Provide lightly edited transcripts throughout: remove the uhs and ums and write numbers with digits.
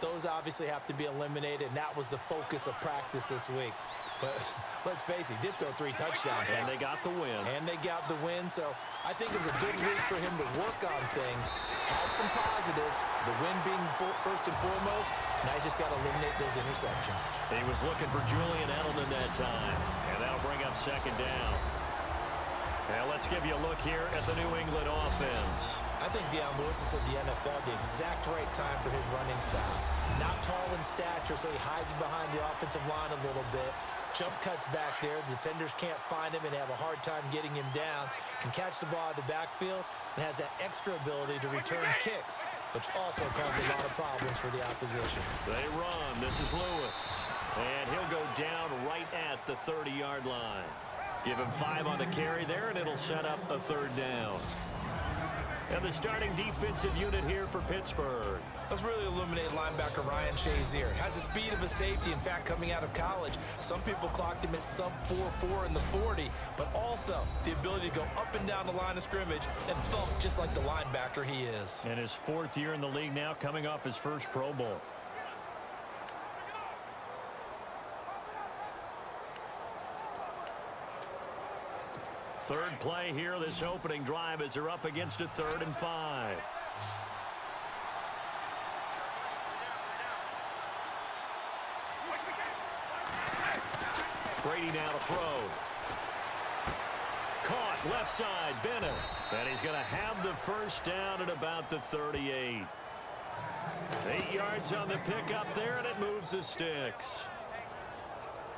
Those obviously have to be eliminated, and that was the focus of practice this week. But let's face it, he did throw 3 touchdown passes. And they got the win. And they got the win, so I think it was a good week for him to work on things. Had some positives, the win being first and foremost. Now he's just got to eliminate those interceptions. He was looking for Julian Edelman that time, and that'll bring up second down. Now let's give you a look here at the New England offense. I think Deion Lewis has hit the NFL the exact right time for his running style. Not tall in stature, so he hides behind the offensive line a little bit. Jump cuts back there. The defenders can't find him and have a hard time getting him down. Can catch the ball out of the backfield and has that extra ability to return kicks, which also causes a lot of problems for the opposition. They run. This is Lewis. And he'll go down right at the 30-yard line. Give him 5 on the carry there, and it'll set up a third down. And the starting defensive unit here for Pittsburgh. Let's really illuminate linebacker Ryan Shazier. Has the speed of a safety. In fact, coming out of college, some people clocked him at sub 4.4 in the 40, but also the ability to go up and down the line of scrimmage and thump just like the linebacker he is. And his 4th year in the league now, coming off his first Pro Bowl. Third play here, this opening drive as they're up against a 3rd and 5. Brady now to throw. Caught left side, Bennett. And he's going to have the first down at about the 38. 8 yards on the pickup there, and it moves the sticks.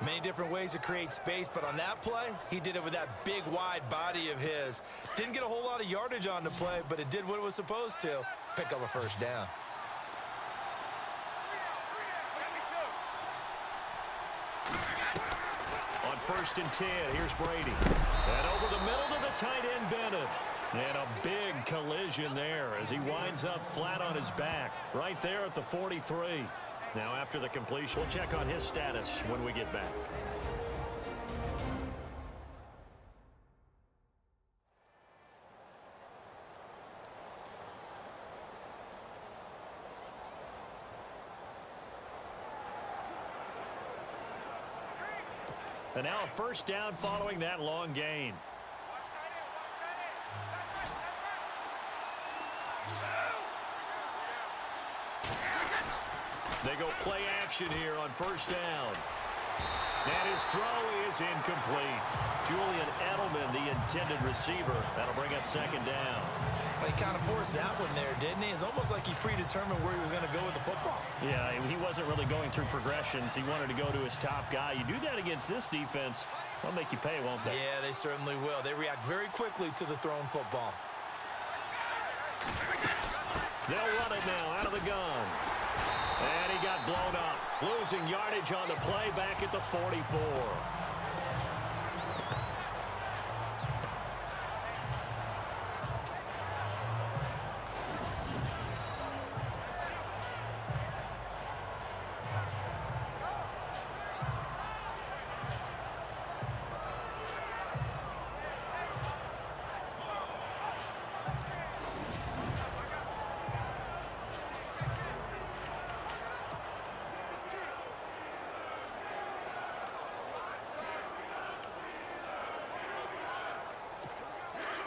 Many different ways to create space, but on that play, he did it with that big, wide body of his. Didn't get a whole lot of yardage on the play, but it did what it was supposed to. Pick up a first down. On 1st and 10, here's Brady. And over the middle to the tight end, Bennett. And a big collision there as he winds up flat on his back right there at the 43. Now after the completion, we'll check on his status when we get back. And now a first down following that long gain. They go play action here on first down. And his throw is incomplete. Julian Edelman, the intended receiver. That'll bring up second down. Well, he kind of forced that one there, didn't he? It's almost like he predetermined where he was going to go with the football. Yeah, he wasn't really going through progressions. He wanted to go to his top guy. You do that against this defense, they'll make you pay, won't they? Yeah, they certainly will. They react very quickly to the thrown football. They'll run it now out of the gun. And he got blown up, losing yardage on the play back at the 44.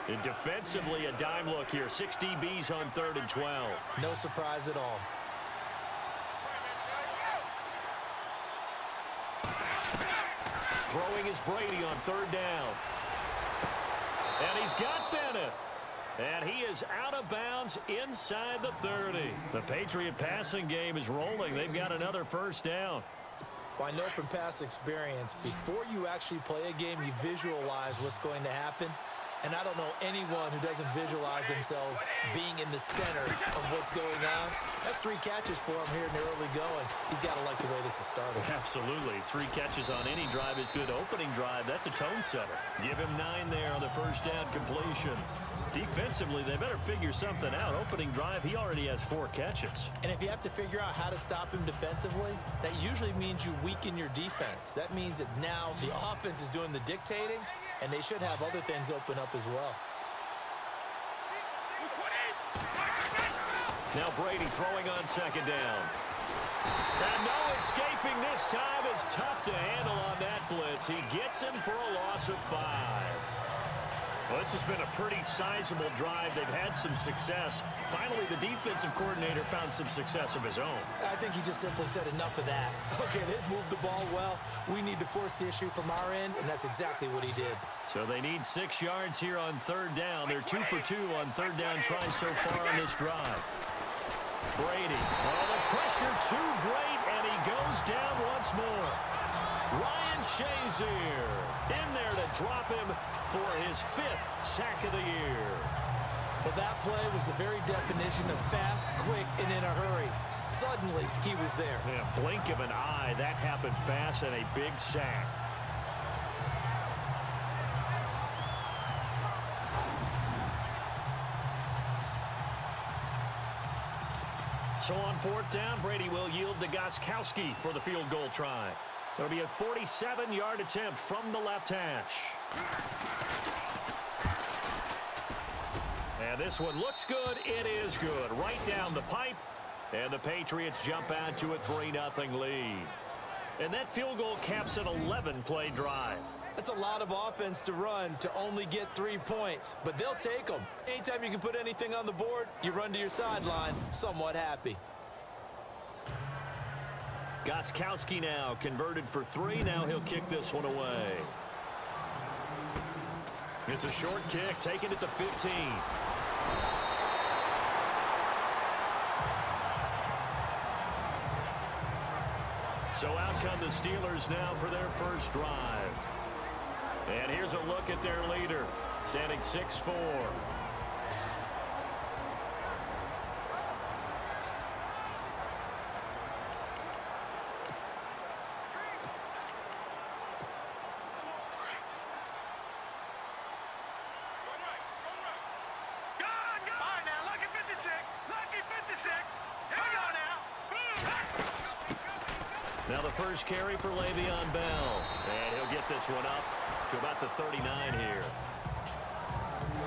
And defensively, a dime look here. 6 DBs on 3rd and 12. No surprise at all. Throwing is Brady on 3rd down. And he's got Bennett. And he is out of bounds inside the 30. The Patriot passing game is rolling. They've got another first down. Well, I know from past experience, before you actually play a game, you visualize what's going to happen. And I don't know anyone who doesn't visualize themselves being in the center of what's going on. That's 3 catches for him here in the early going. He's got to like the way this is starting. Absolutely. 3 catches on any drive is good. Opening drive, that's a tone setter. Give him 9 there on the first down completion. Defensively, they better figure something out. Opening drive, he already has 4 catches. And if you have to figure out how to stop him defensively, that usually means you weaken your defense. That means that now the offense is doing the dictating, and they should have other things open up as well. Now Brady throwing on second down. And no escaping this time. It's tough to handle on that blitz. He gets him for a loss of 5. Well, this has been a pretty sizable drive. They've had some success. Finally, the defensive coordinator found some success of his own. I think he just simply said enough of that. Okay, they've moved the ball well. We need to force the issue from our end, and that's exactly what he did. So they need 6 yards here on 3rd down. They're 2 for 2 on 3rd down tries so far on this drive. Brady. Oh, the pressure too great, and he goes down once more. Ryan Shazier in there to drop him for his 5th sack of the year. Well, that play was the very definition of fast, quick, and in a hurry. Suddenly, he was there. Yeah, blink of an eye. That happened fast and a big sack. So on 4th down, Brady will yield to Gostkowski for the field goal try. It'll be a 47-yard attempt from the left hash. And this one looks good. It is good. Right down the pipe. And the Patriots jump out to a 3-0 lead. And that field goal caps an 11-play drive. That's a lot of offense to run to only get 3 points, but they'll take them. Anytime you can put anything on the board, you run to your sideline, somewhat happy. Gostkowski now converted for 3. Now he'll kick this one away. It's a short kick, taking it to 15. So out come the Steelers now for their first drive. And here's a look at their leader, standing 6'4". Now the first carry for Le'Veon Bell. And he'll get this one up to about the 39 here.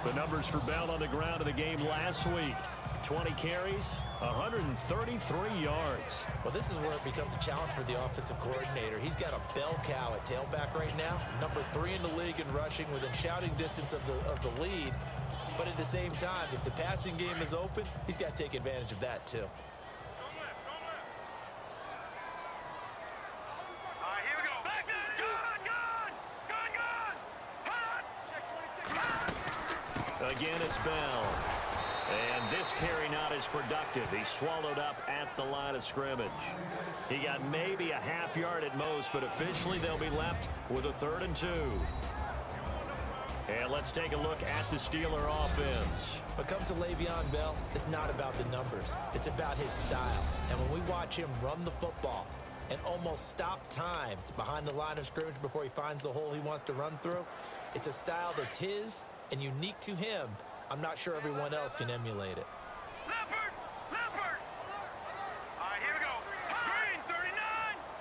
The numbers for Bell on the ground in the game last week. 20 carries, 133 yards. Well, this is where it becomes a challenge for the offensive coordinator. He's got a bell cow at tailback right now. Number 3 in the league in rushing within shouting distance of the lead. But at the same time, if the passing game is open, he's got to take advantage of that too. Again, it's Bell. And this carry not as productive. He swallowed up at the line of scrimmage. He got maybe a half yard at most, but officially they'll be left with a 3rd and 2. And let's take a look at the Steeler offense. When it comes to Le'Veon Bell, it's not about the numbers. It's about his style. And when we watch him run the football and almost stop time behind the line of scrimmage before he finds the hole he wants to run through, it's a style that's his and unique to him. I'm not sure everyone else can emulate it. Leopard! Leopard! All right, here we go. Green 39!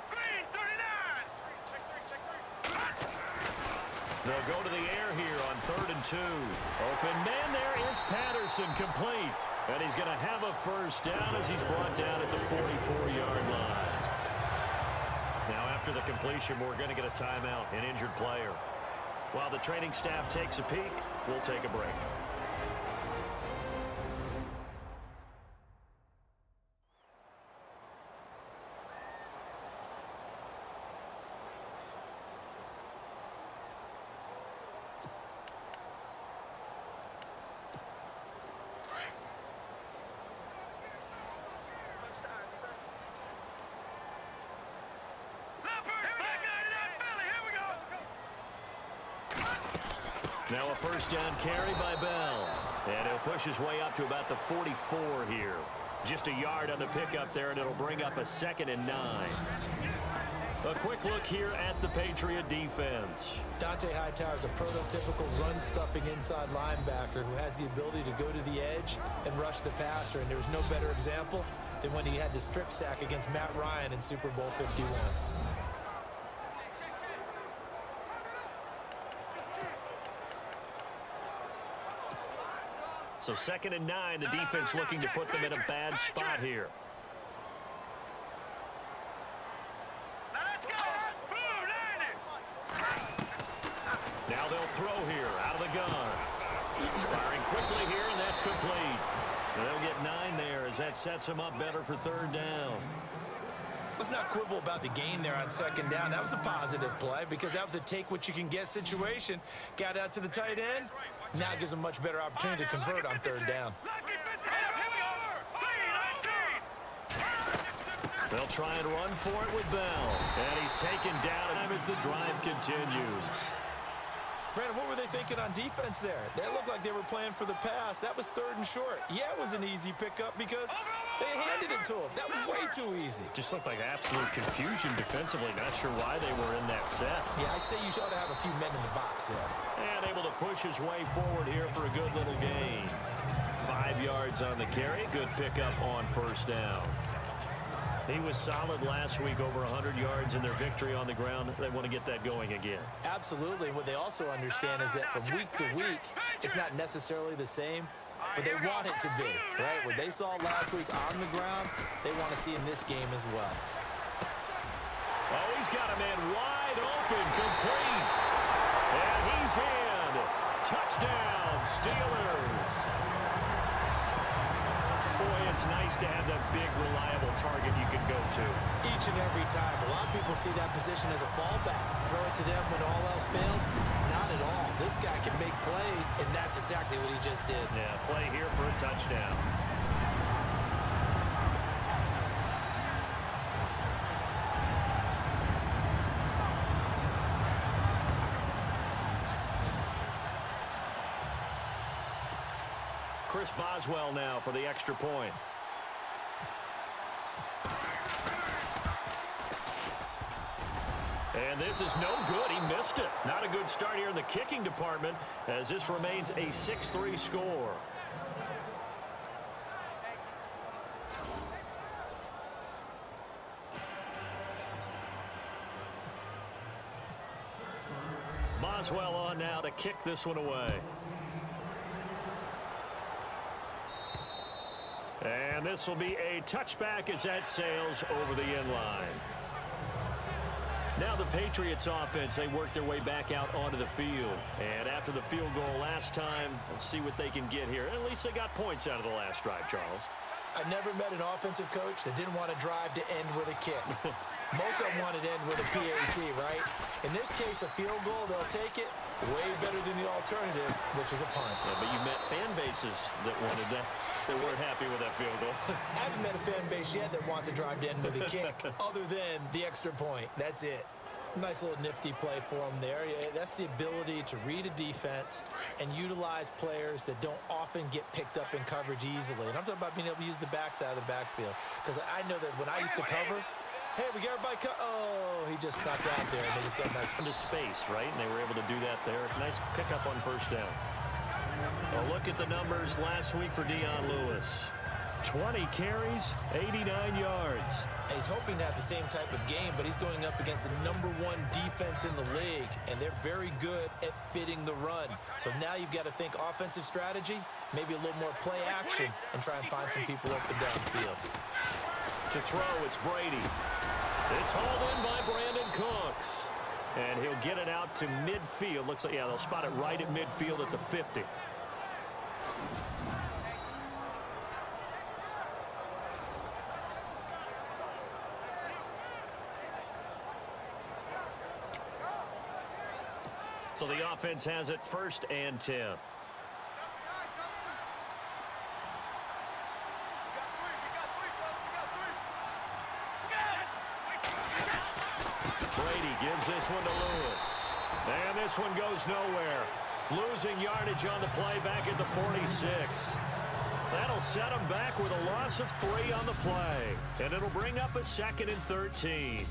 Green 39! Check 3. They'll go to the air here on 3rd and 2. Open man, there is Patterson, complete. And he's going to have a first down as he's brought down at the 44-yard line. Now after the completion, we're going to get a timeout, an injured player. While the training staff takes a peek, we'll take a break. Now a first down carry by Bell. And he'll push his way up to about the 44 here. Just a yard on the pickup there, and it'll bring up a 2nd and 9. A quick look here at the Patriot defense. Dante Hightower is a prototypical run-stuffing inside linebacker who has the ability to go to the edge and rush the passer. And there was no better example than when he had the strip sack against Matt Ryan in Super Bowl 51. So 2nd and 9, the defense looking to put them in a bad spot here. Now they'll throw here out of the gun. Firing quickly here, and that's complete. They'll get 9 there as that sets them up better for third down. Let's not quibble about the gain there on second down. That was a positive play because that was a take-what-you-can-get situation. Got out to the tight end. Now it gives them a much better opportunity to convert on third down. They'll try and run for it with Bell. And he's taken down as the drive continues. Brandon, what were they thinking on defense there? They looked like they were playing for the pass. That was third and short. Yeah, it was an easy pickup because they handed it to him. That was way too easy. Just looked like absolute confusion defensively. Not sure why they were in that set. Yeah, I'd say you ought to have a few men in the box there. And able to push his way forward here for a good little gain. 5 yards on the carry. Good pickup on first down. He was solid last week, over 100 yards in their victory on the ground. They want to get that going again. Absolutely. What they also understand is that from week to week, it's not necessarily the same, but they want it to be, right? What they saw last week on the ground, they want to see in this game as well. Oh, he's got a man wide open, complete. And he's in. Touchdown, Steelers. Boy, it's nice to have that big, reliable target you can go to. Each and every time. A lot of people see that position as a fallback. Throw it to them when all else fails. Not at all. This guy can make plays, and that's exactly what he just did. Yeah, play here for a touchdown. Chris Boswell now for the extra point. And this is no good. He missed it. Not a good start here in the kicking department as this remains a 6-3 score. Boswell on now to kick this one away. And this will be a touchback as that sails over the end line. Now the Patriots offense, they work their way back out onto the field. And after the field goal last time, let's see what they can get here. At least they got points out of the last drive, Charles. I've never met an offensive coach that didn't want to drive to end with a kick. Most of them wanted to end with a PAT, right? In this case, a field goal, they'll take it. Way better than the alternative, which is a punt. Yeah, but you met fan bases that wanted that, that weren't happy with that field goal. I haven't met a fan base yet that wants to drive to end with a kick, other than the extra point. That's it. Nice little nifty play for him there. Yeah, that's the ability to read a defense and utilize players that don't often get picked up in coverage easily. And I'm talking about being able to use the backside of the backfield. Because I know that when I used to cover, hey, we got everybody oh, he just snuck out there, and they just got nice into space, right? And they were able to do that there. Nice pickup on first down. A look at the numbers last week for Dion Lewis. 20 carries, 89 yards. He's hoping to have the same type of game, but he's going up against the #1 defense in the league, and they're very good at fitting the run. So now you've got to think offensive strategy, maybe a little more play action, and try and find some people open downfield. To throw, it's Brady. It's hauled in by Brandon Cooks. And he'll get it out to midfield. Looks like, yeah, they'll spot it right at midfield at the 50. So the offense has it 1st and 10. Brady gives this one to Lewis. And this one goes nowhere. Losing yardage on the play back at the 46. That'll set him back with a loss of 3 on the play. And it'll bring up a 2nd and 13.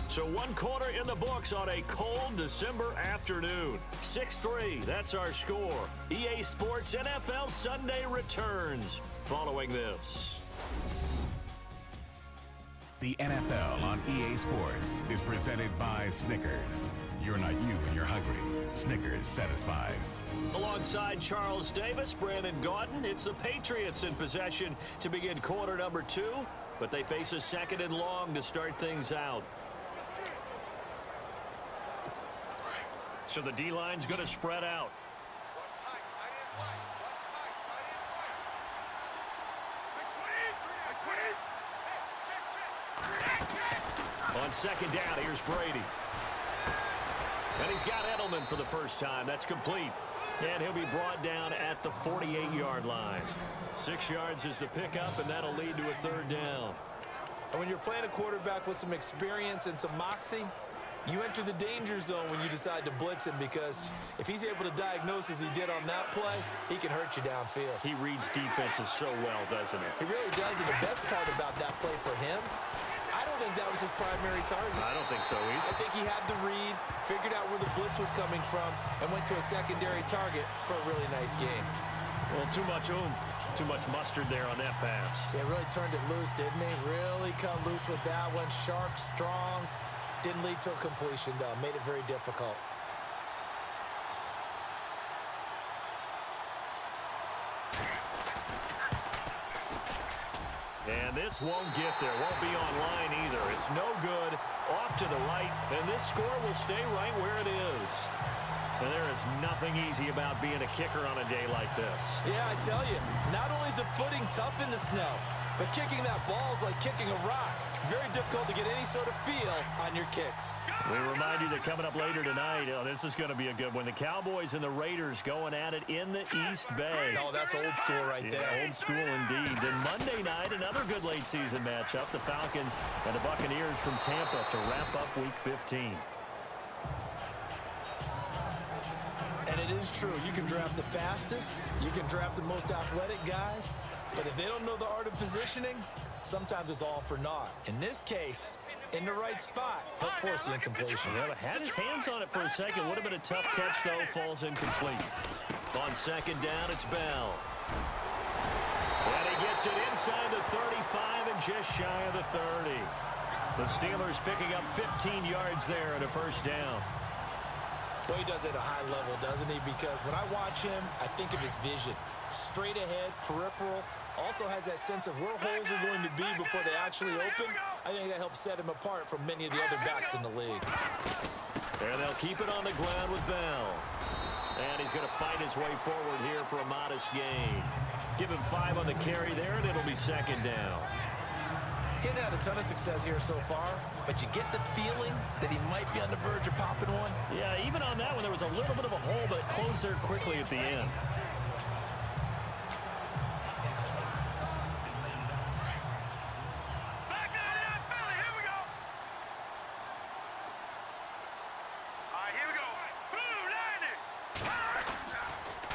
So 1 quarter in the books on a cold December afternoon. 6-3, that's our score. EA Sports NFL Sunday returns following this. The NFL on EA Sports is presented by Snickers. You're not you when you're hungry. Snickers satisfies. Alongside Charles Davis, Brandon Gaudin, it's the Patriots in possession to begin quarter number 2, but they face a 2nd and long to start things out. So the D-line's going to spread out. On second down, here's Brady. And he's got Edelman for the first time. That's complete. And he'll be brought down at the 48-yard line. 6 yards is the pickup, and that'll lead to a third down. And when you're playing a quarterback with some experience and some moxie, you enter the danger zone when you decide to blitz him, because if he's able to diagnose as he did on that play, he can hurt you downfield. He reads defenses so well, doesn't he? He really does, and the best part about that play for him, I don't think that was his primary target. I don't think so either. I think he had the read, figured out where the blitz was coming from, and went to a secondary target for a really nice game. Well, too much oomph, too much mustard there on that pass. Yeah, really turned it loose, didn't he? Really cut loose with that one. Sharp, strong. Didn't lead to a completion, though. Made it very difficult. And this won't get there. Won't be online either. It's no good. Off to the right. And this score will stay right where it is. And there is nothing easy about being a kicker on a day like this. Yeah, I tell you, not only is the footing tough in the snow, but kicking that ball is like kicking a rock. Very difficult to get any sort of feel on your kicks. We remind you that coming up later tonight, this is going to be a good one. The Cowboys and the Raiders going at it in the East Bay. Oh, that's old school right there. Old school indeed. Then Monday night, another good late season matchup. The Falcons and the Buccaneers from Tampa to wrap up Week 15. And it is true. You can draft the fastest. You can draft the most athletic guys. But if they don't know the art of positioning, sometimes it's all for naught. In this case, in the right spot, he'll force the incompletion. Yeah, but had his hands on it for a second. Would have been a tough catch, though. Falls incomplete. On second down, it's Bell. And he gets it inside the 35 and just shy of the 30. The Steelers picking up 15 yards there and a first down. Well, he does it at a high level, doesn't he? Because when I watch him, I think of his vision. Straight ahead, peripheral. Also has that sense of where holes are going to be before they actually open. I think that helps set him apart from many of the other backs in the league. And they'll keep it on the ground with Bell. And he's going to fight his way forward here for a modest gain. Give him 5 on the carry there, and it'll be second down. He hasn't had a ton of success here so far, but you get the feeling that he might be on the verge of popping one. Yeah, even on that one, there was a little bit of a hole, but it closed there quickly at the end. Back 99 Philly, here we go. All right, here we go. Blue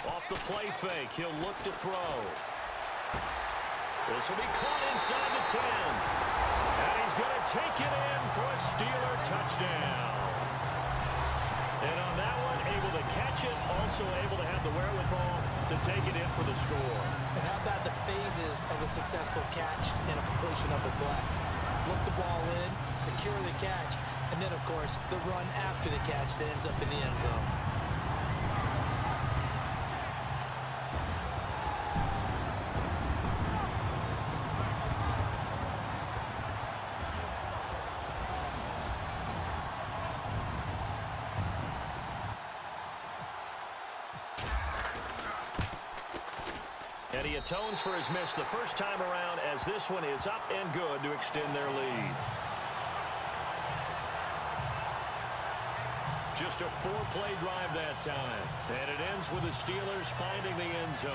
90. Off the play fake, he'll look to throw. This will be caught inside the 10. And he's going to take it in for a Steeler touchdown. And on that one, able to catch it, also able to have the wherewithal to take it in for the score. And how about the phases of a successful catch and a completion of a play? Look the ball in, secure the catch, and then, of course, the run after the catch that ends up in the end zone. And he atones for his miss the first time around, as this one is up and good to extend their lead. Just a 4-play drive that time. And it ends with the Steelers finding the end zone.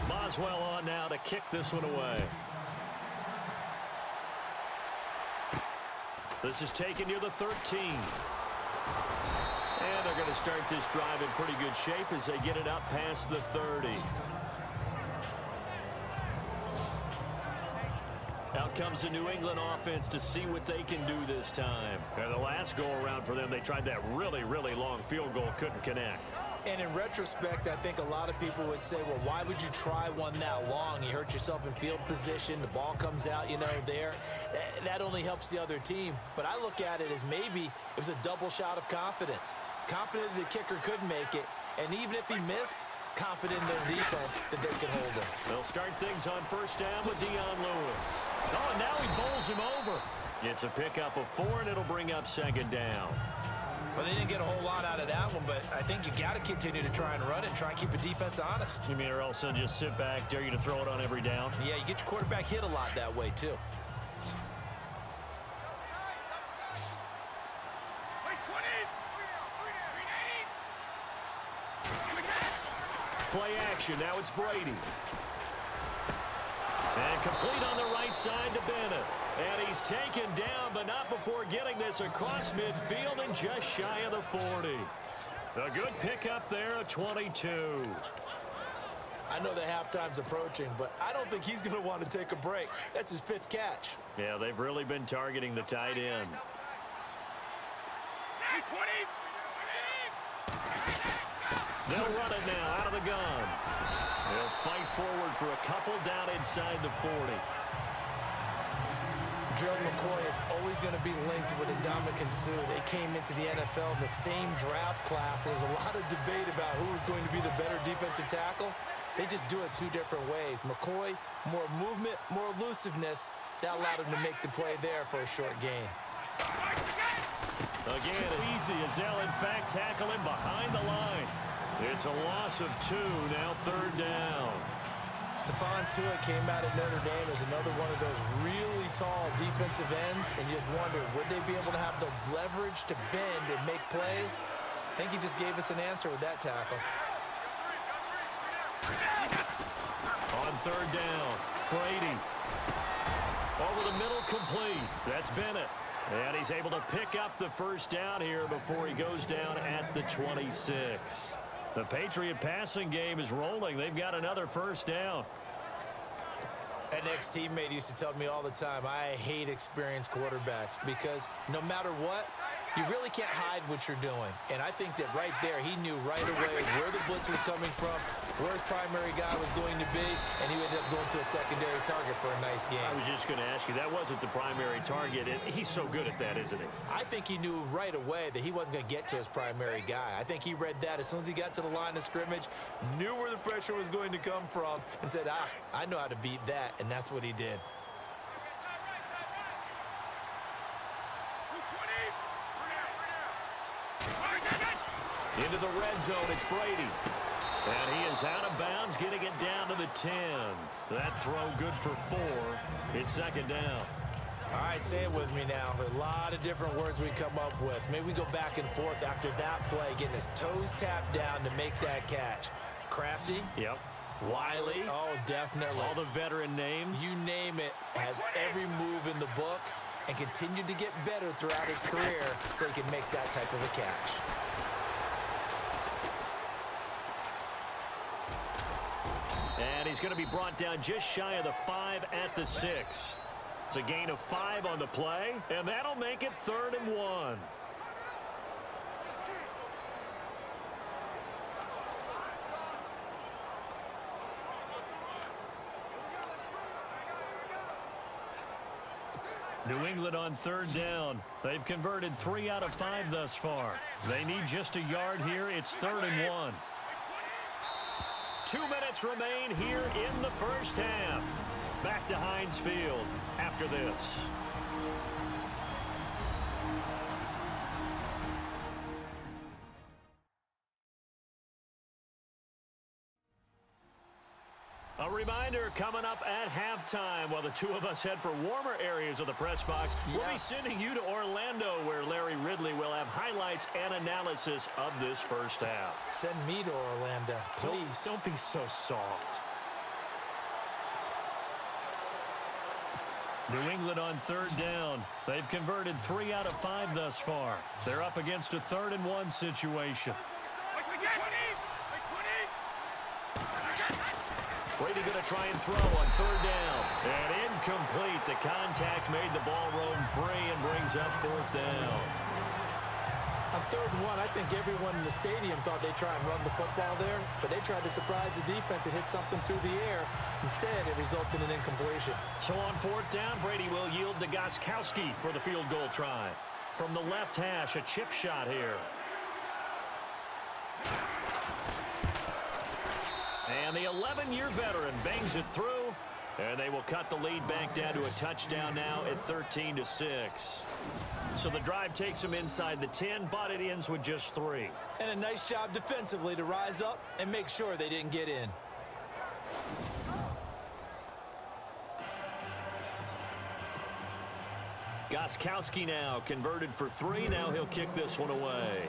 Boswell on now to kick this one away. This is taken near the 13. And they're going to start this drive in pretty good shape as they get it up past the 30. Out comes the New England offense to see what they can do this time. And the last go-around for them, they tried that really, really long field goal, couldn't connect. And in retrospect, I think a lot of people would say, well, why would you try one that long? You hurt yourself in field position. The ball comes out, there. That only helps the other team. But I look at it as maybe it was a double shot of confidence. Confident the kicker could make it. And even if he missed, confident in their defense that they could hold him. They'll start things on first down with Dion Lewis. Oh, and now he bowls him over. It's a pickup of 4, and it'll bring up second down. Well, they didn't get a whole lot out of that one, but I think you got to continue to try and run it and try and keep the defense honest. You mean or else they'll just sit back, dare you to throw it on every down? Yeah, you get your quarterback hit a lot that way, too. Play action. Now it's Brady. And complete on the right side to Bennett. And he's taken down, but not before getting this across midfield and just shy of the 40. A good pickup there, a 22. I know the halftime's approaching, but I don't think he's going to want to take a break. That's his 5th catch. Yeah, they've really been targeting the tight end. They'll run it now out of the gun. They'll fight forward for a couple down inside the 40. Joe McCoy is always going to be linked with Ndamukong Suh. They came into the NFL in the same draft class. There was a lot of debate about who was going to be the better defensive tackle. They just do it 2 different ways. McCoy, more movement, more elusiveness. That allowed him to make the play there for a short gain. Again, easy as they'll in fact tackle him behind the line. It's a loss of 2, now third down. Stephon Tuitt came out of Notre Dame as another one of those really tall defensive ends, and you just wonder, would they be able to have the leverage to bend and make plays? I think he just gave us an answer with that tackle. On third down, Brady. Over the middle, complete. That's Bennett. And he's able to pick up the first down here before he goes down at the 26. The Patriot passing game is rolling. They've got another first down. An ex-teammate used to tell me all the time, I hate experienced quarterbacks because no matter what, you really can't hide what you're doing. And I think that right there, he knew right away where the blitz was coming from, where his primary guy was going to be, and he ended up going to a secondary target for a nice game. I was just going to ask you, that wasn't the primary target. He's so good at that, isn't he? I think he knew right away that he wasn't going to get to his primary guy. I think he read that as soon as he got to the line of scrimmage, knew where the pressure was going to come from, and said, I know how to beat that, and that's what he did. Into the red zone, it's Brady. And he is out of bounds, getting it down to the 10. That throw good for 4. It's second down. All right, say it with me now. There are a lot of different words we come up with. Maybe we go back and forth after that play, getting his toes tapped down to make that catch. Crafty? Yep. Wiley? Oh, definitely. All the veteran names? You name it. Has every move in the book and continued to get better throughout his career so he can make that type of a catch. And he's going to be brought down just shy of the 5 at the 6. It's a gain of 5 on the play, and that'll make it 3rd and 1. New England on 3rd down. They've converted 3 out of 5 thus far. They need just a yard here. It's 3rd and 1. 2 minutes remain here in the first half. Back to Heinz Field after this. A reminder coming up at halftime while the two of us head for warmer areas of the press box. Yes. We'll be sending you to Orlando where Larry Ridley will have highlights and analysis of this first half. Send me to Orlando, please. Don't be so soft. New England on 3rd down. They've converted 3 out of 5 thus far. They're up against a 3rd and 1 situation. Brady going to try and throw on 3rd down. And incomplete. The contact made the ball roam free and brings up 4th down. On 3rd and 1, I think everyone in the stadium thought they'd try and run the football there, but they tried to surprise the defense and hit something through the air. Instead, it results in an incompletion. So on 4th down, Brady will yield to Gostkowski for the field goal try. From the left hash, a chip shot here. And the 11-year veteran bangs it through, and they will cut the lead back down to a touchdown now at 13-6. So the drive takes them inside the 10, but it ends with just 3. And a nice job defensively to rise up and make sure they didn't get in. Gostkowski now converted for 3. Now he'll kick this one away.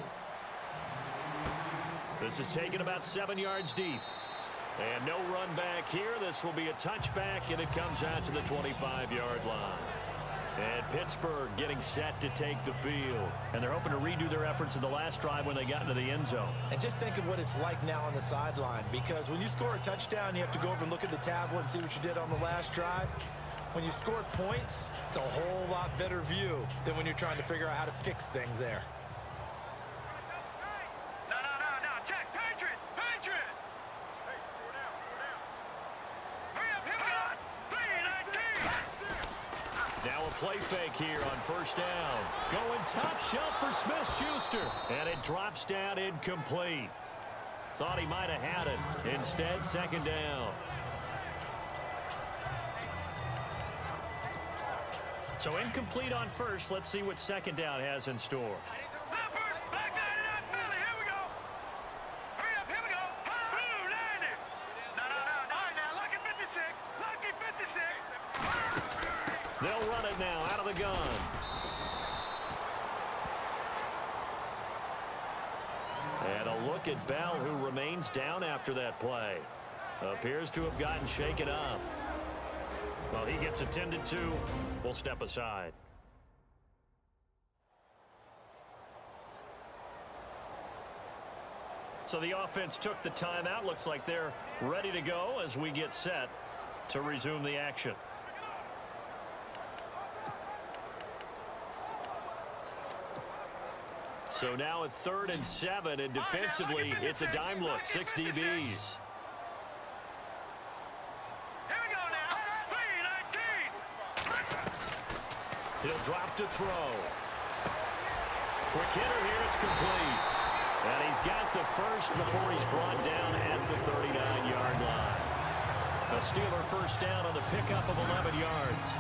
This is taken about 7 yards deep. And no run back here. This will be a touchback, and it comes out to the 25-yard line. And Pittsburgh getting set to take the field. And they're hoping to redo their efforts in the last drive when they got into the end zone. And just think of what it's like now on the sideline, because when you score a touchdown, you have to go over and look at the tablet and see what you did on the last drive. When you score points, it's a whole lot better view than when you're trying to figure out how to fix things there. No, check, Patriot. Hey, hurry up, here we go. 3-19. Now a play fake here on 1st down. Going top shelf for Smith-Schuster. And it drops down incomplete. Thought he might have had it. Instead, 2nd down. So incomplete on 1st. Let's see what 2nd down has in store. Black 99 Philly, here we go. Hurry up, here we go. Blue 90. No. All right, now, lucky 56. Lucky 56. They'll run it now out of the gun. And a look at Bell, who remains down after that play. Appears to have gotten shaken up. Well, he gets attended to. We'll step aside. So the offense took the timeout. Looks like they're ready to go as we get set to resume the action. So now at 3rd and 7, and defensively, it's a dime look. 6 DBs. He'll drop to throw. Quick hitter here, it's complete. And he's got the first before he's brought down at the 39-yard line. A Steeler 1st down on the pickup of 11 yards.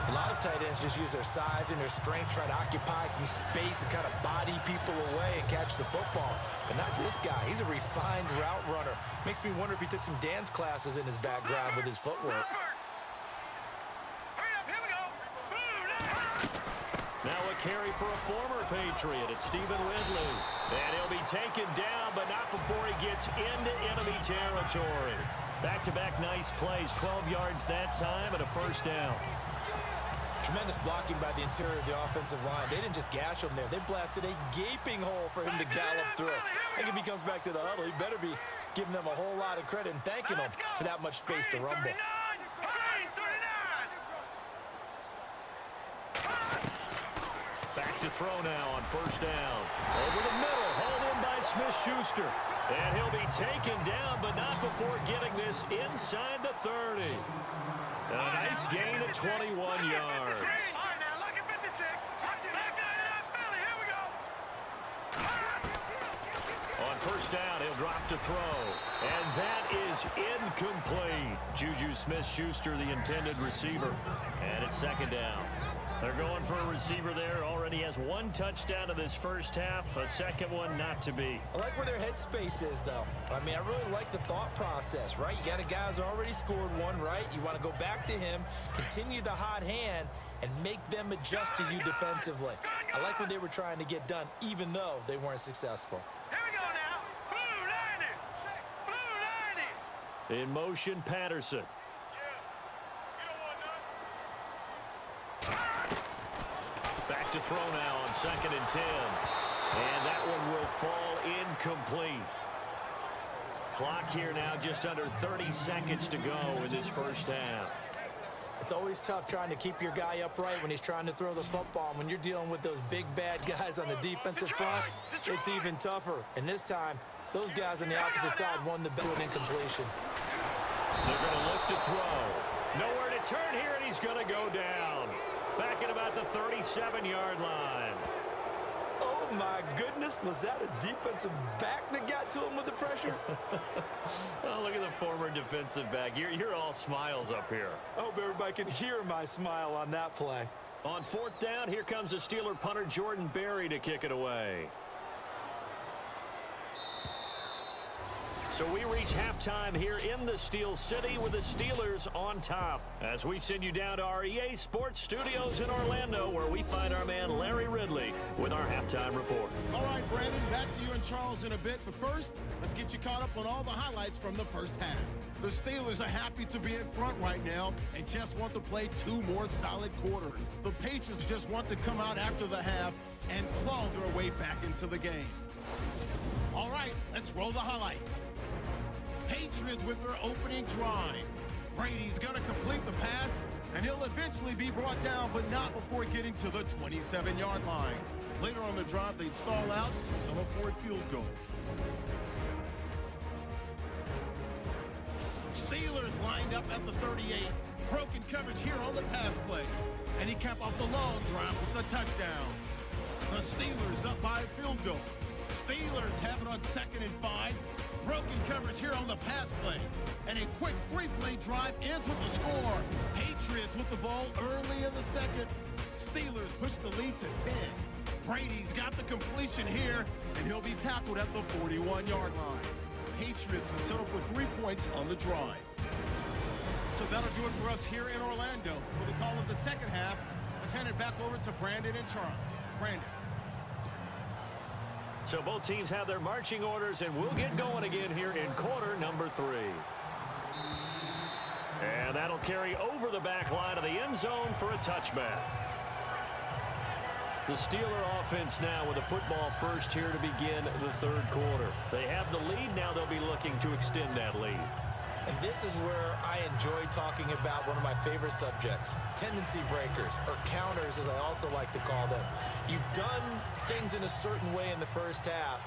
A lot of tight ends just use their size and their strength, try to occupy some space and kind of body people away and catch the football. But not this guy. He's a refined route runner. Makes me wonder if he took some dance classes in his background with his footwork. Now a carry for a former Patriot. It's Stephen Ridley. And he'll be taken down, but not before he gets into enemy territory. Back-to-back nice plays. 12 yards that time and a 1st down. Tremendous blocking by the interior of the offensive line. They didn't just gash him there. They blasted a gaping hole for him to gallop through. I think if he comes back to the huddle, he better be giving them a whole lot of credit and thanking them for that much space to rumble. Back to throw now on 1st down. Over the middle, hauled in by Smith-Schuster. And he'll be taken down, but not before getting this inside the 30. And a nice gain at 21 yards. On 1st down, he'll drop to throw. And that is incomplete. Juju Smith-Schuster, the intended receiver. And it's 2nd down. They're going for a receiver there. Already has 1 touchdown in this 1st half. A 2nd one not to be. I like where their headspace is, though. I mean, I really like the thought process, right? You got a guy who's already scored 1, right? You want to go back to him, continue the hot hand, and make them adjust to you defensively. I like what they were trying to get done, even though they weren't successful. Here we go now. Blue 90. Blue 90. In motion, Patterson. Back to throw now on 2nd and 10. And that one will fall incomplete. Clock here now just under 30 seconds to go in this 1st half. It's always tough trying to keep your guy upright when he's trying to throw the football. And when you're dealing with those big, bad guys on the defensive front, it's even tougher. And this time, those guys on the opposite side won the bet to an incompletion. They're going to look to throw. Nowhere to turn here, and he's going to go down. Back at about the 37-yard line. Oh, my goodness. Was that a defensive back that got to him with the pressure? Oh, look at the former defensive back. You're all smiles up here. I hope everybody can hear my smile on that play. On fourth down, here comes the Steeler punter Jordan Berry to kick it away. So we reach halftime here in the Steel City with the Steelers on top. As we send you down to our EA Sports Studios in Orlando, where we find our man Larry Ridley with our halftime report. All right, Brandon, back to you and Charles in a bit. But first, let's get you caught up on all the highlights from the first half. The Steelers are happy to be in front right now and just want to play 2 more solid quarters. The Patriots just want to come out after the half and claw their way back into the game. All right, let's roll the highlights. Patriots with their opening drive. Brady's going to complete the pass, and he'll eventually be brought down, but not before getting to the 27-yard line. Later on the drive, they'd stall out, settle for a field goal. Steelers lined up at the 38. Broken coverage here on the pass play. And he capped off the long drive with a touchdown. The Steelers up by a field goal. Steelers have it on 2nd and 5. Broken coverage here on the pass play. And a quick 3-play drive ends with a score. Patriots with the ball early in the second. Steelers push the lead to 10. Brady's got the completion here, and he'll be tackled at the 41-yard line. Patriots will settle for 3 points on the drive. So that'll do it for us here in Orlando. For the call of the second half, let's hand it back over to Brandon and Charles. Brandon. So both teams have their marching orders, and we'll get going again here in quarter number 3. And that'll carry over the back line of the end zone for a touchback. The Steeler offense now with the football first here to begin the third quarter. They have the lead. Now they'll be looking to extend that lead. And this is where I enjoy talking about one of my favorite subjects, tendency breakers, or counters as I also like to call them. You've done things in a certain way in the first half,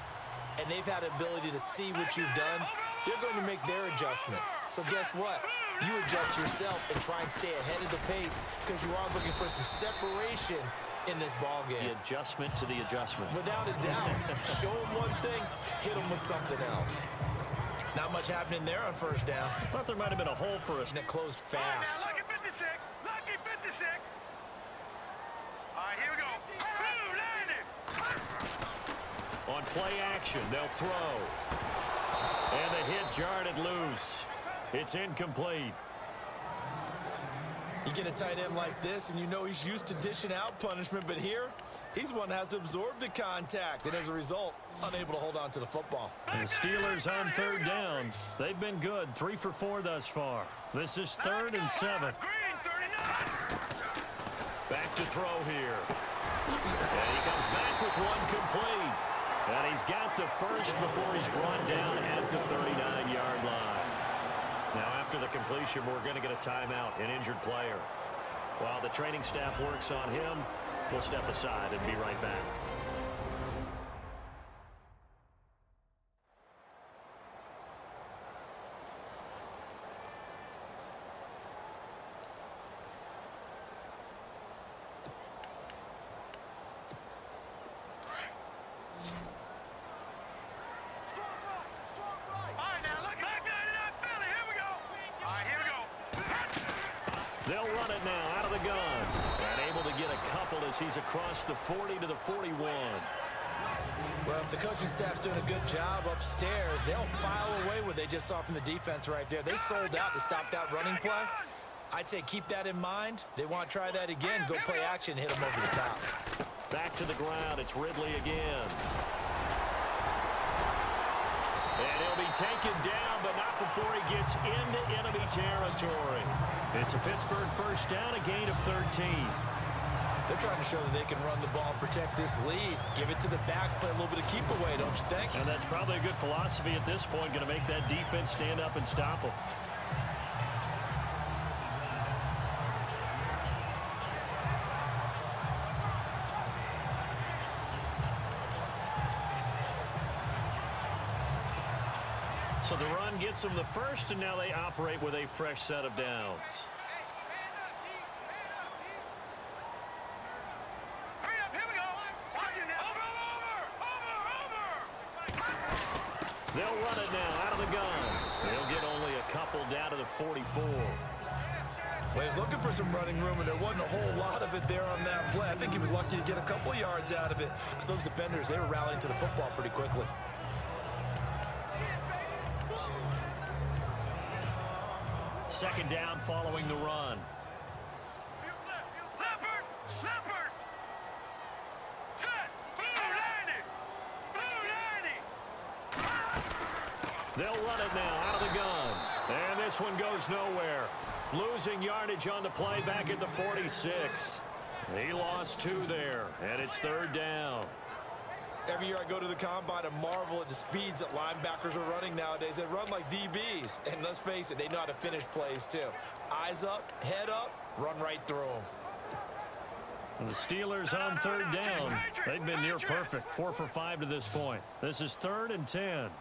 and they've had the ability to see what you've done. They're going to make their adjustments. So guess what? You adjust yourself and try and stay ahead of the pace because you are looking for some separation in this ball game. The adjustment to the adjustment. Without a doubt. Show them one thing, hit them with something else. Not much happening there on first down. I thought there might have been a hole for us. And it closed fast. Lucky 56. Lucky 56. All right, here we go. Blue, landing. On play action, they'll throw. And the hit jarred it loose. It's incomplete. You get a tight end like this, and you know he's used to dishing out punishment, but here, he's one that has to absorb the contact, and as a result, unable to hold on to the football. The Steelers on third down. They've been good, 3 for 4 thus far. This is 3rd and 7. Green, 39. Back to throw here. And he comes back with one complete. And he's got the first before he's brought down at the 39-yard line. Now, after the completion, we're going to get a timeout, an injured player. While the training staff works on him, we'll step aside and be right back. They'll run it now out of the gun. And able to get a couple as he's across the 40 to the 41. Well, if the coaching staff's doing a good job upstairs, they'll file away what they just saw from the defense right there. They sold out to stop that running play. I'd say keep that in mind. They want to try that again. Go play action, hit them over the top. Back to the ground. It's Ridley again. And he'll be taken down, but not before he gets into enemy territory. It's a Pittsburgh first down, a gain of 13. They're trying to show that they can run the ball, protect this lead. Give it to the backs, play a little bit of keep away, don't you think? And that's probably a good philosophy at this point, going to make that defense stand up and stop them. So the run gets them the first, and now they operate with a fresh set of downs. Hurry up, here we go. Watch it now. Over. They'll run it now out of the gun. They'll get only a couple down to the 44. Well, he's looking for some running room, and there wasn't a whole lot of it there on that play. I think he was lucky to get a couple yards out of it. Because those defenders, they were rallying to the football pretty quickly. Second down following the run. Leopard. Set. Blue 90. They'll run it now out of the gun. And this one goes nowhere. Losing yardage on the play back at the 46. He lost 2 there, and it's third down. Every year I go to the combine and marvel at the speeds that linebackers are running nowadays. They run like DBs. And let's face it, they know how to finish plays too. Eyes up, head up, run right through them. And the Steelers on third down. They've been near perfect, 4 for 5 to this point. This is 3rd and 10.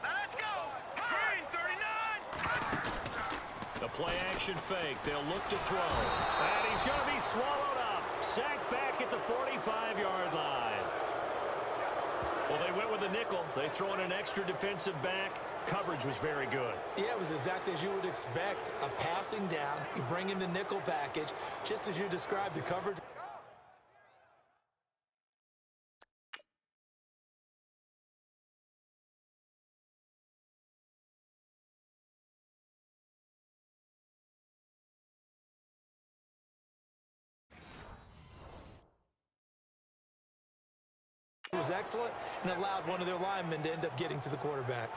Let's go. Green 39. The play action fake. They'll look to throw. And he's going to be swallowed up. Sacked back at the 45-yard line. Well, they went with the nickel. They throw in an extra defensive back. Coverage was very good. Yeah, it was exactly as you would expect. A passing down. You bring in the nickel package. Just as you described, the coverage. Was excellent and allowed one of their linemen to end up getting to the quarterback.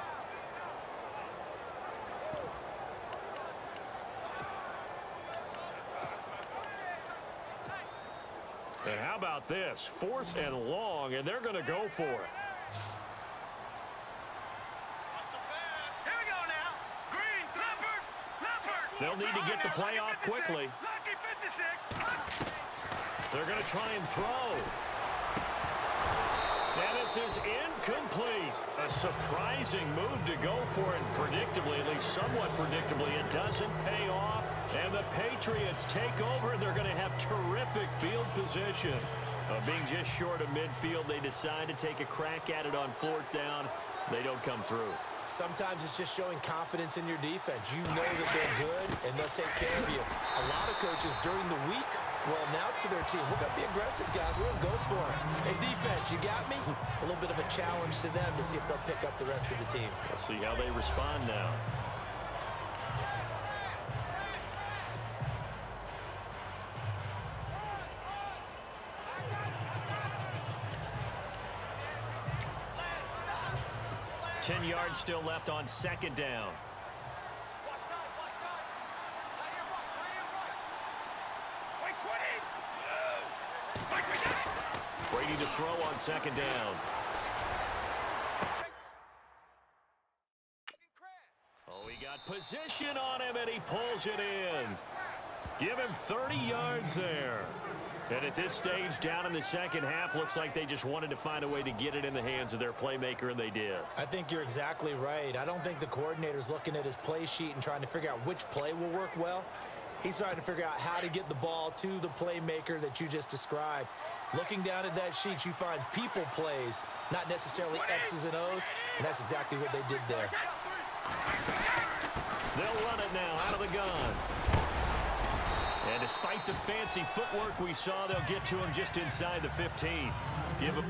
And how about this? 4th and long, and they're going to go for it. Here we go now. Green, Leopard. They'll need to get the play off quickly. Lucky 56. They're going to try and throw. And this is incomplete. A surprising move to go for it. Predictably, at least somewhat predictably, it doesn't pay off. And the Patriots take over, and they're going to have terrific field position. Being just short of midfield, they decide to take a crack at it on 4th down. They don't come through. Sometimes it's just showing confidence in your defense. You know that they're good, and they'll take care of you. A lot of coaches during the week will announce to their team, we're going to be aggressive, guys. We're going to go for it. Hey, defense, you got me? A little bit of a challenge to them to see if they'll pick up the rest of the team. We'll see how they respond now. Ten yards still left on 2nd down. Brady to throw on 2nd down. Oh, he got position on him, and he pulls it in. Give him 30 yards there. And at this stage, down in the second half, looks like they just wanted to find a way to get it in the hands of their playmaker, and they did. I think you're exactly right. I don't think the coordinator's looking at his play sheet and trying to figure out which play will work well. He's trying to figure out how to get the ball to the playmaker that you just described. Looking down at that sheet, you find people plays, not necessarily X's and O's, and that's exactly what they did there. They'll run it now out of the gun. And despite the fancy footwork we saw, they'll get to him just inside the 15. Give him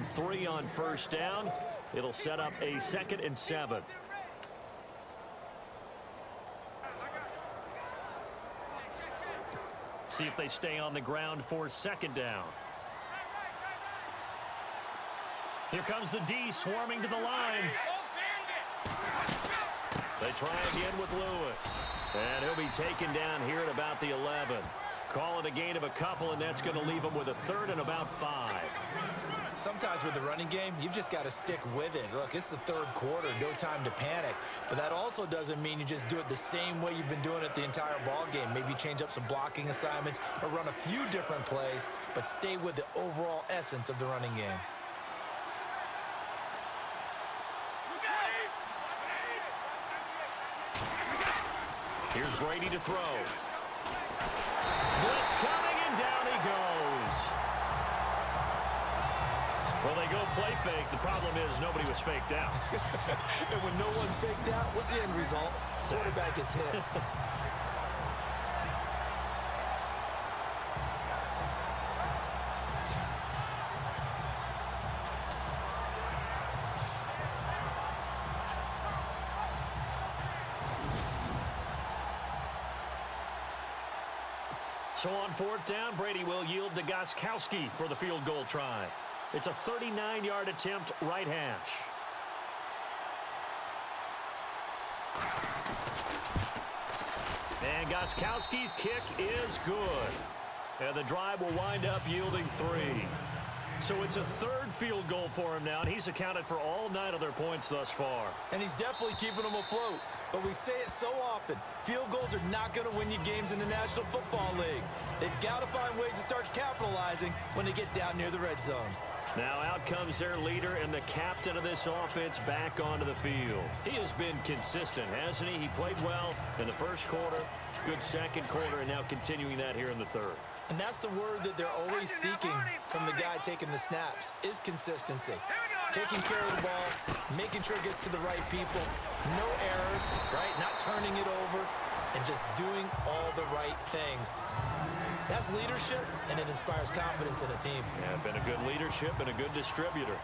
3 on first down. It'll set up a 2nd and 7. See if they stay on the ground for 2nd down. Here comes the D swarming to the line. They try again with Lewis. And he'll be taken down here at about the 11. Call it a gain of a couple, and that's going to leave him with a 3rd and about 5. Sometimes with the running game, you've just got to stick with it. Look, it's the 3rd quarter, no time to panic. But that also doesn't mean you just do it the same way you've been doing it the entire ball game. Maybe change up some blocking assignments or run a few different plays, but stay with the overall essence of the running game. Here's Brady to throw. Blitz coming, and down he goes. Well, they go play fake. The problem is nobody was faked out. And when no one's faked out, what's the end result? Quarterback gets hit. So on 4th down, Brady will yield to Gostkowski for the field goal try. It's a 39-yard attempt, right hash. And Gostkowski's kick is good. And the drive will wind up yielding 3. So it's a 3rd field goal for him now, and he's accounted for all 9 of their points thus far. And he's definitely keeping them afloat. But we say it so often, field goals are not going to win you games in the National Football League. They've got to find ways to start capitalizing when they get down near the red zone. Now out comes their leader and the captain of this offense back onto the field. He has been consistent, hasn't he? He played well in the 1st quarter, good 2nd quarter, and now continuing that here in the 3rd. And that's the word that they're always seeking from the guy taking the snaps, is consistency. Taking care of the ball, making sure it gets to the right people, no errors, right? Not turning it over, and just doing all the right things. That's leadership, and it inspires confidence in a team. Yeah, been a good leadership and a good distributor.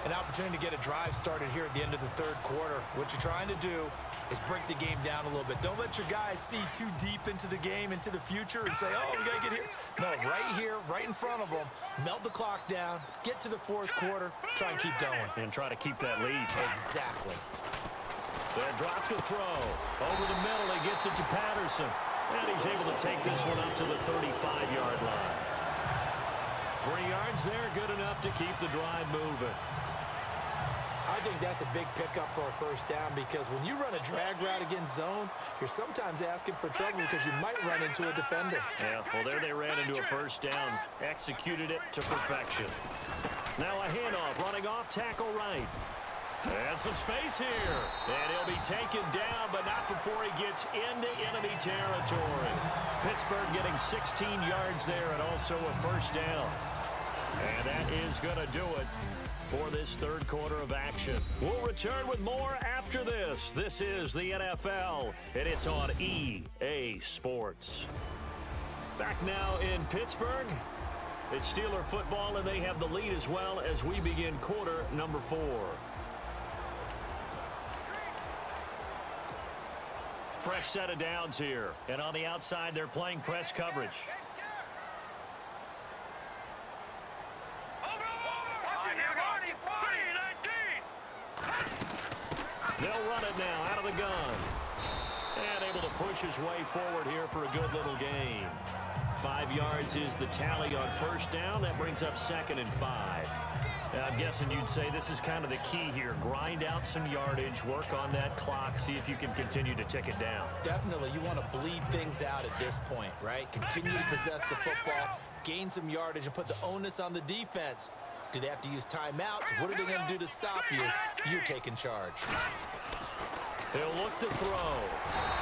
An opportunity to get a drive started here at the end of the 3rd quarter. What you're trying to do is break the game down a little bit. Don't let your guys see too deep into the game, into the future, and say, oh, we got to get here. No, right here, right in front of them, melt the clock down, get to the 4th quarter, try and keep going. And try to keep that lead. Exactly. They'll drop the throw. Over the middle, he gets it to Patterson. And he's able to take this one up to the 35-yard line. 3 yards there, good enough to keep the drive moving. I think that's a big pickup for a 1st down, because when you run a drag route against zone, you're sometimes asking for trouble because you might run into a defender. Yeah, well, there they ran into a 1st down, executed it to perfection. Now a handoff, running off tackle right. And some space here. And he'll be taken down, but not before he gets into enemy territory. Pittsburgh getting 16 yards there and also a 1st down. And that is going to do it for this 3rd quarter of action. We'll return with more after this. This is the NFL, and it's on EA Sports. Back now in Pittsburgh. It's Steeler football, and they have the lead as well as we begin quarter number 4. Fresh set of downs here. And on the outside, they're playing press coverage. They'll run it now out of the gun. And able to push his way forward here for a good little gain. 5 yards is the tally on 1st down. That brings up 2nd and 5. I'm guessing you'd say this is kind of the key here. Grind out some yardage, work on that clock, see if you can continue to tick it down. Definitely, you want to bleed things out at this point, right? Continue to possess the football, gain some yardage, and put the onus on the defense. Do they have to use timeouts? What are they going to do to stop you? You're taking charge. He'll look to throw.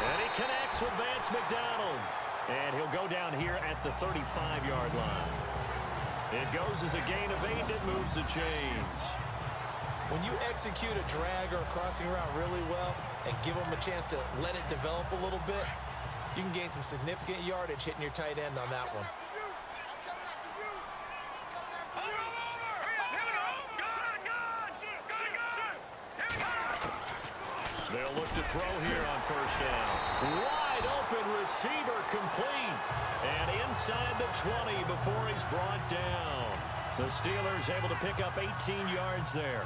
And he connects with Vance McDonald. And he'll go down here at the 35-yard line. It goes as a gain of 8 that moves the chains. When you execute a drag or a crossing route really well and give them a chance to let it develop a little bit, you can gain some significant yardage hitting your tight end on that one. to throw here on first down. Wide open receiver complete. And inside the 20 before he's brought down. The Steelers able to pick up 18 yards there.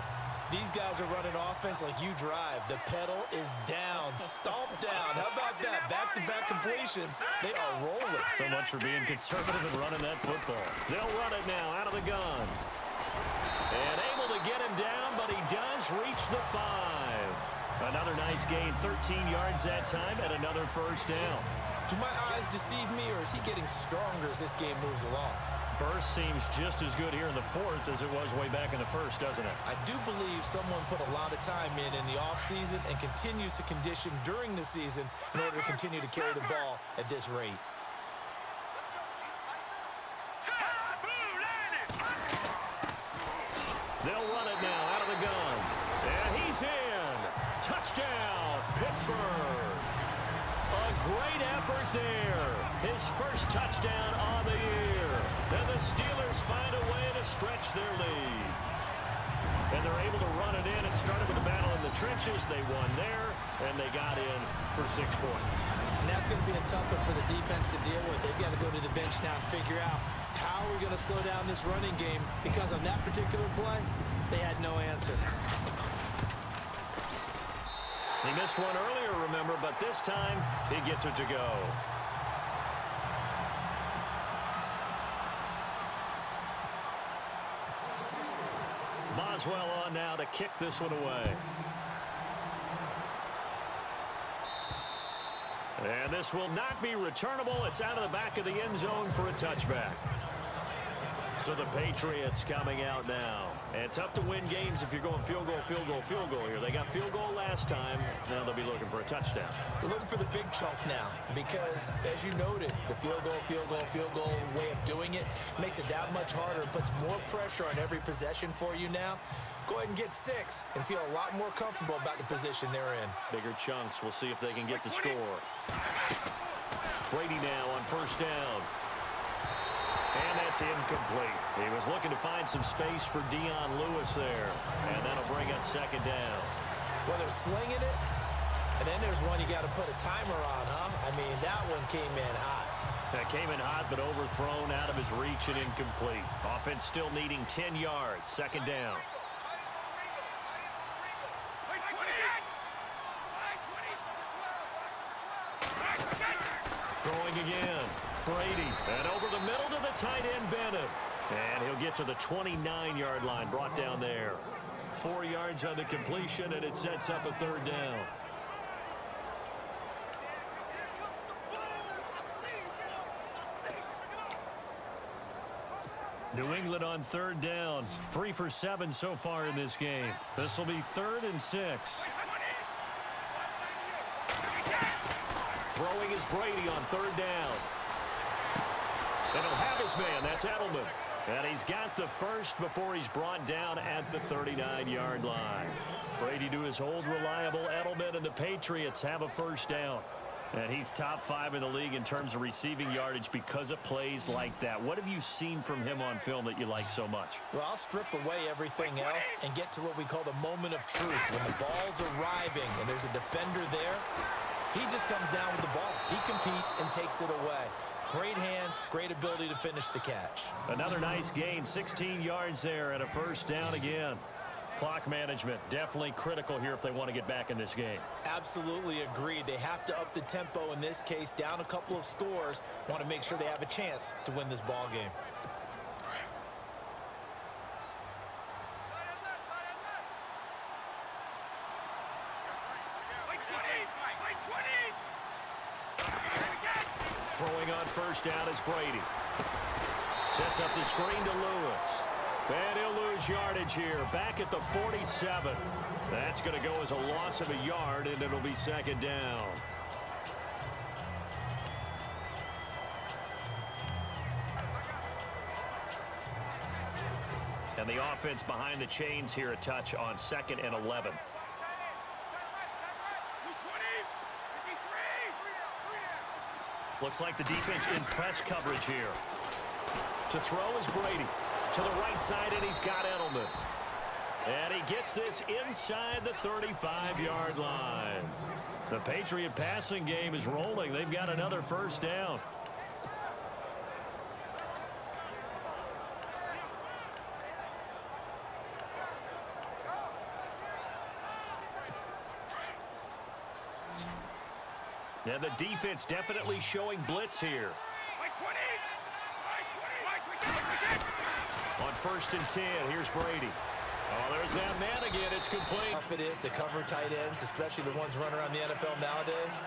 These guys are running offense like you drive. The pedal is down, stomped down. How about that? Back-to-back completions. They are rolling. So much for being conservative and running that football. They'll run it now out of the gun. And able to get him down, but he does reach the 5. Another nice gain, 13 yards that time, and another first down. Do my eyes deceive me, or is he getting stronger as this game moves along? Burst seems just as good here in the fourth as it was way back in the first, doesn't it? I do believe someone put a lot of time in the offseason and continues to condition during the season in order to continue to carry the ball at this rate. They'll run it now out of the gun. And he's in. Touchdown, Pittsburgh. A great effort there. His first touchdown on the year. And the Steelers find a way to stretch their lead. And they're able to run it in. It started with a battle in the trenches. They won there, and they got in for 6 points. And that's going to be a tough one for the defense to deal with. They've got to go to the bench now and figure out how we're going to slow down this running game, because on that particular play, they had no answer. He missed one earlier, remember, but this time he gets it to go. Boswell on now to kick this one away. And this will not be returnable. It's out of the back of the end zone for a touchback. So the Patriots coming out now. And tough to win games if you're going field goal, field goal, field goal here. They got field goal last time. Now they'll be looking for a touchdown. They're looking for the big chunk now because, as you noted, the field goal way of doing it makes it that much harder and puts more pressure on every possession for you now. Go ahead and get 6 and feel a lot more comfortable about the position they're in. Bigger chunks. We'll see if they can get the score. Brady now on first down. And that's incomplete. He was looking to find some space for Dion Lewis there. And that'll bring up second down. Well, they're slinging it. And then there's one you got to put a timer on, huh? I mean, that one came in hot. That came in hot, but overthrown out of his reach and incomplete. Offense still needing 10 yards. Second down. Throwing again. Brady. And over the middle to the tight end, Bennett. And he'll get to the 29-yard line, brought down there. 4 yards on the completion, and it sets up a third down. New England on third down. 3 for 7 so far in this game. This will be 3rd and 6. Throwing is Brady on third down. And he'll have his man. That's Edelman. And he's got the first before he's brought down at the 39-yard line. Brady to his old reliable Edelman, and the Patriots have a first down. And he's top 5 in the league in terms of receiving yardage because of plays like that. What have you seen from him on film that you like so much? Well, I'll strip away everything else and get to what we call the moment of truth. When the ball's arriving and there's a defender there, he just comes down with the ball. He competes and takes it away. Great hands, great ability to finish the catch. Another nice gain, 16 yards there and a first down again. Clock management definitely critical here if they want to get back in this game. Absolutely agreed. They have to up the tempo in this case, down a couple of scores. Want to make sure they have a chance to win this ball game. Throwing on first down is Brady. Sets up the screen to Lewis. And he'll lose yardage here. Back at the 47. That's going to go as a loss of a yard, and it'll be second down. And the offense behind the chains here a touch on 2nd and 11. Looks like the defense in press coverage here. To throw is Brady. To the right side, and he's got Edelman. And he gets this inside the 35-yard line. The Patriot passing game is rolling. They've got another first down. And the defense definitely showing blitz here. On 1st and 10, here's Brady. Oh, there's that man again. It's complete. Tough it is to cover tight ends, especially the ones running around the NFL nowadays.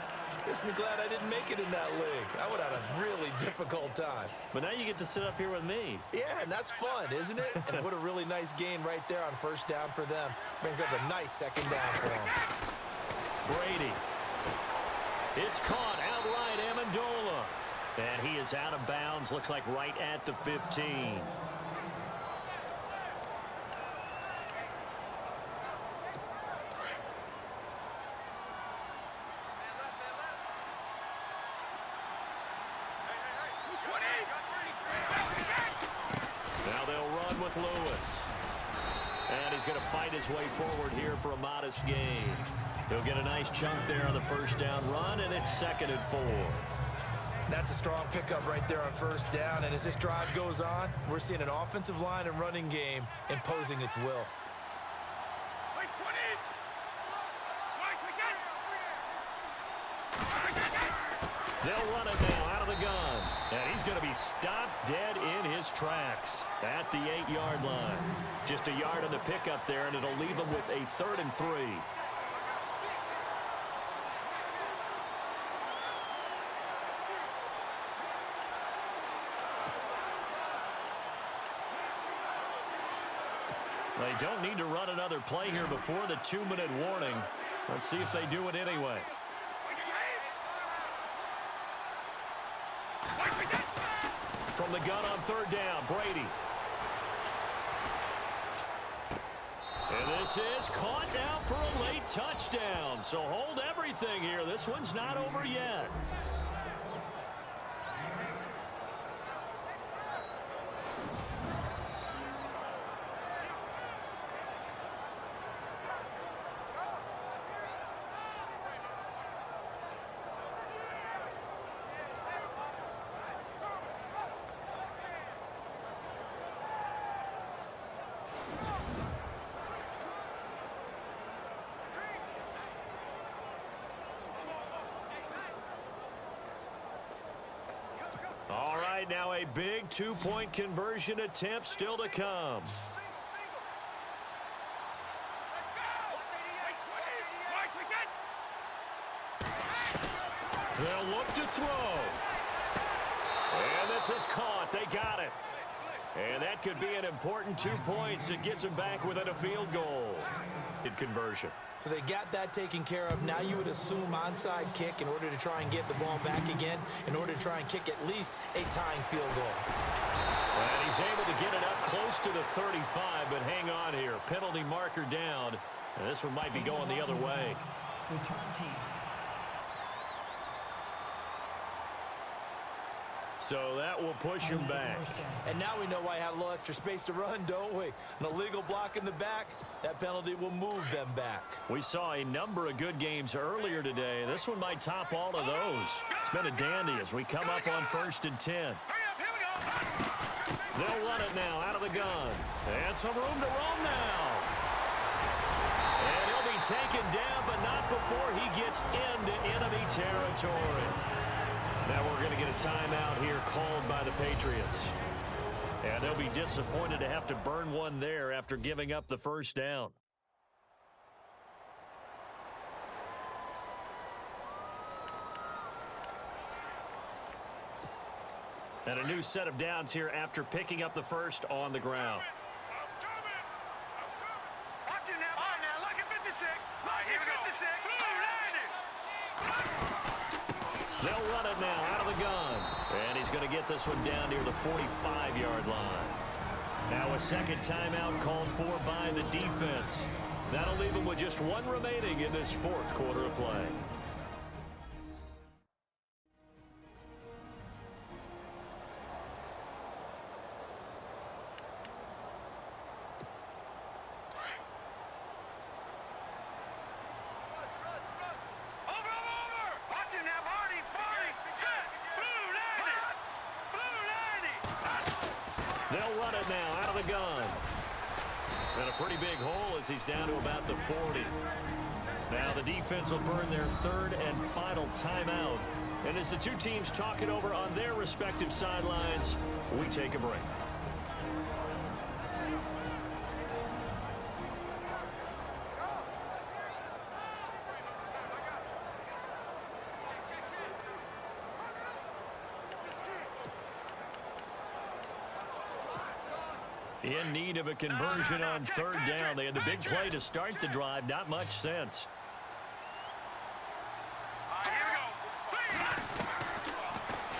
Makes me glad I didn't make it in that league. I would have had a really difficult time. But now you get to sit up here with me. Yeah, and that's fun, isn't it? And what a really nice gain right there on first down for them. Brings up a nice second down for them. Brady. It's caught outright, Amendola. And he is out of bounds, looks like right at the 15. Now they'll run with Lewis. And he's going to fight his way forward here for a modest gain. He'll get a nice chunk there on the first down run, and it's 2nd and 4. That's a strong pickup right there on first down. And as this drive goes on, we're seeing an offensive line and running game imposing its will. They'll run it now out of the gun. And he's going to be stopped dead in his tracks at the 8-yard line. Just a yard on the pickup there, and it'll leave him with a 3rd and 3. They don't need to run another play here before the 2-minute warning. Let's see if they do it anyway. From the gun on 3rd down, Brady. And this is caught now for a late touchdown. So hold everything here. This one's not over yet. All right, now a big 2-point conversion attempt still to come. They'll look to throw. And this is caught. They got it. And that could be an important 2 points. It gets them back within a field goal in conversion. So they got that taken care of. Now you would assume onside kick in order to try and get the ball back again, in order to try and kick at least a tying field goal. And he's able to get it up close to the 35, but hang on here. Penalty marker down. And this one might be going the other way. Return team. So that will push him back. And now we know why I had a little extra space to run, don't we? An illegal block in the back, that penalty will move them back. We saw a number of good games earlier today. This one might top all of those. It's been a dandy as we come up on 1st and 10. They'll run it now out of the gun. And some room to roam now. And he'll be taken down, but not before he gets into enemy territory. Now we're going to get a timeout here called by the Patriots. And they'll be disappointed to have to burn one there after giving up the first down. And a new set of downs here after picking up the first on the ground. Watch it now. All right, now, look at 56. Here we go. 56. They'll run it now out of the gun. And he's going to get this one down near the 45-yard line. Now a second timeout called for by the defense. That'll leave him with just one remaining in this 4th quarter of play. They'll run it now out of the gun. And a pretty big hole as he's down to about the 40. Now the defense will burn their third and final timeout. And as the two teams talk it over on their respective sidelines, we take a break. In need of a conversion on third down. They had the big play to start the drive. Not much sense.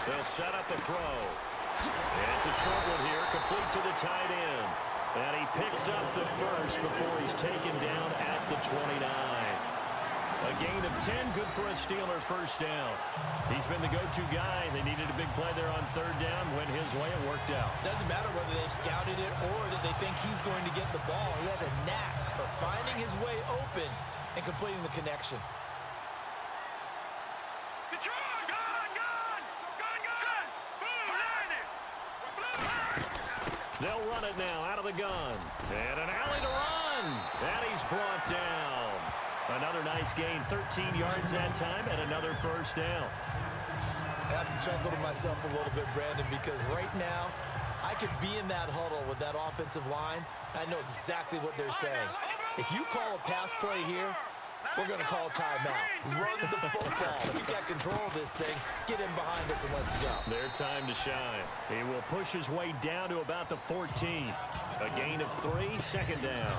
They'll set up a throw. And it's a short one here, complete to the tight end. And he picks up the first before he's taken down at the 29. A gain of 10, good for a Steeler first down. He's been the go-to guy. They needed a big play there on third down. Went his way, it worked out. Doesn't matter whether they've scouted it or that they think he's going to get the ball. He has a knack for finding his way open and completing the connection. They'll run it now out of the gun. And an alley to run. And he's brought down. Another nice gain, 13 yards that time, and another first down. I have to chuckle to myself a little bit, Brandon, because right now I could be in that huddle with that offensive line. I know exactly what they're saying. If you call a pass play here, we're going to call timeout. Run the football. We got control of this thing. Get in behind us and let's go. Their time to shine. He will push his way down to about the 14. A gain of 3, second down.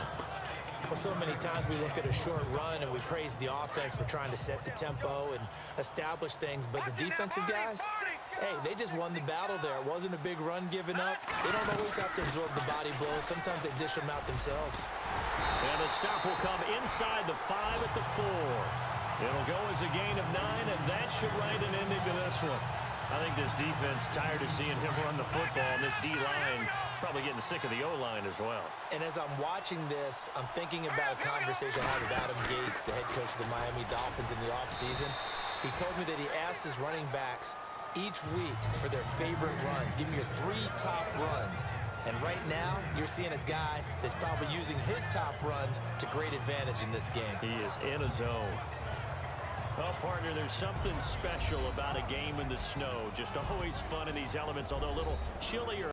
Well, so many times we look at a short run and we praise the offense for trying to set the tempo and establish things, but the defensive guys, hey, they just won the battle there. It wasn't a big run given up. They don't always have to absorb the body blows. Sometimes they dish them out themselves. And the stop will come inside the 5 at the 4. It'll go as a gain of 9, and that should write an ending to this one. I think this defense tired of seeing him run the football, and this D-line probably getting sick of the O-line as well. And as I'm watching this, I'm thinking about a conversation I had with Adam Gase, the head coach of the Miami Dolphins in the offseason. He told me that he asked his running backs each week for their favorite runs. Give me your 3 top runs. And right now, you're seeing a guy that's probably using his top runs to great advantage in this game. He is in a zone. Well, partner, there's something special about a game in the snow. Just always fun in these elements, although a little chillier.